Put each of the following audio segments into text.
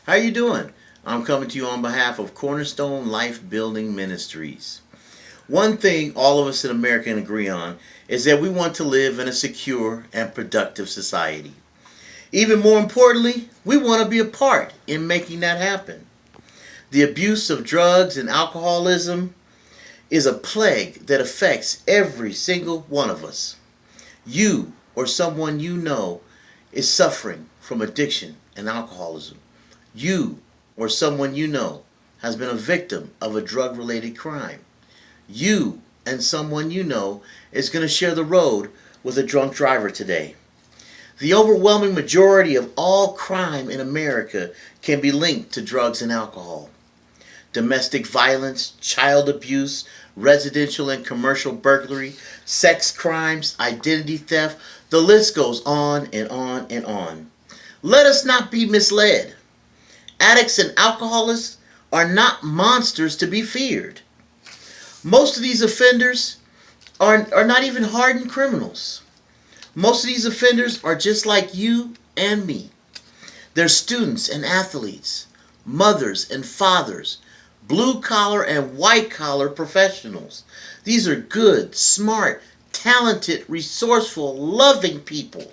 How you doing? I'm coming to you on behalf of Cornerstone Life Building Ministries. One thing all of us in America can agree on is that we want to live in a secure and productive society. Even more importantly, we want to be a part in making that happen. The abuse of drugs and alcoholism is a plague that affects every single one of us. You or someone you know is suffering from addiction and alcoholism. You or someone you know has been a victim of a drug-related crime. You and someone you know is going to share the road with a drunk driver today. The overwhelming majority of all crime in America can be linked to drugs and alcohol. Domestic violence, child abuse, residential and commercial burglary, sex crimes, identity theft, the list goes on and on and on. Let us not be misled. Addicts and alcoholics are not monsters to be feared. Most of these offenders are not even hardened criminals. Most of these offenders are just like you and me. They're students and athletes, mothers and fathers, blue-collar and white-collar professionals. These are good, smart, talented, resourceful, loving people.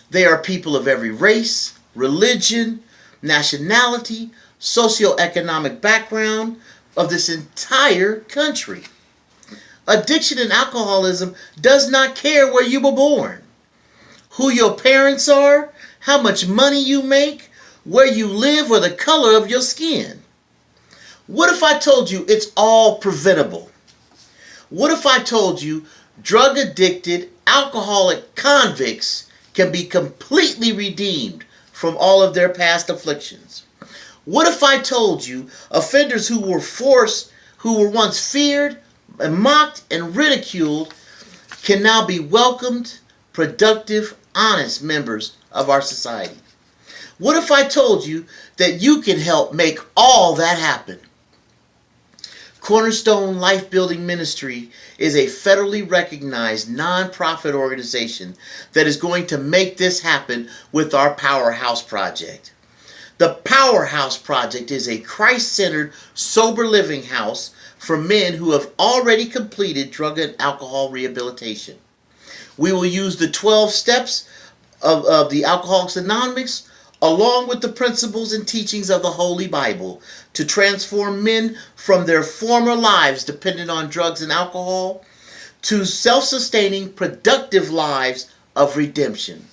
They are people of every race, religion, nationality, socioeconomic background of this entire country. Addiction and alcoholism does not care where you were born, who your parents are, how much money you make, where you live, or the color of your skin. What if I told you it's all preventable? What if I told you drug-addicted, alcoholic convicts can be completely redeemed from all of their past afflictions? What if I told you offenders who were once feared and mocked and ridiculed can now be welcomed, productive, honest members of our society? What if I told you that you can help make all that happen? Cornerstone Life Building Ministry is a federally recognized nonprofit organization that is going to make this happen with our Powerhouse Project. The Powerhouse Project is a Christ-centered, sober living house for men who have already completed drug and alcohol rehabilitation. We will use the 12 steps of the Alcoholics Anonymous along with the principles and teachings of the Holy Bible to transform men from their former lives dependent on drugs and alcohol to self-sustaining, productive lives of redemption.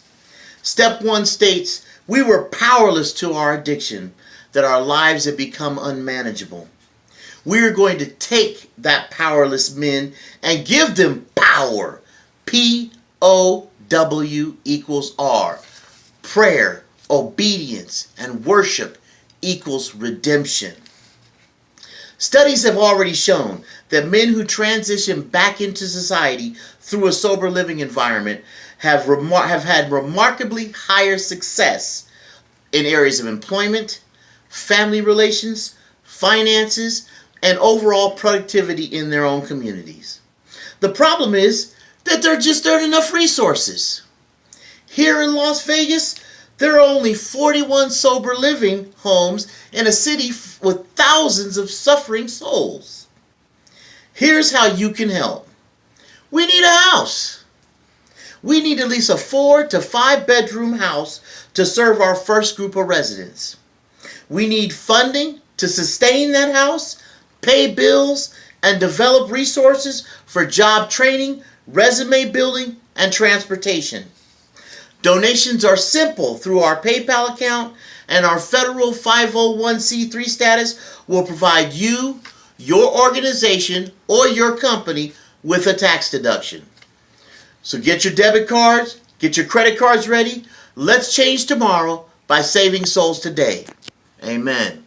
Step 1 states, we were powerless to our addiction, that our lives had become unmanageable. We are going to take that powerless men and give them power. P-O-W=R. Prayer, obedience, and worship equals redemption. Studies have already shown that men who transition back into society through a sober living environment have had remarkably higher success in areas of employment, family relations, finances, and overall productivity in their own communities. The problem is that there just aren't enough resources. Here in Las Vegas, there are only 41 sober living homes in a city with thousands of suffering souls. Here's how you can help. We need a house. We need at least a 4 to 5 bedroom house to serve our first group of residents. We need funding to sustain that house, pay bills, and develop resources for job training, resume building, and transportation. Donations are simple through our PayPal account, and our federal 501c3 status will provide you, your organization, or your company with a tax deduction. So get your debit cards, get your credit cards ready. Let's change tomorrow by saving souls today. Amen.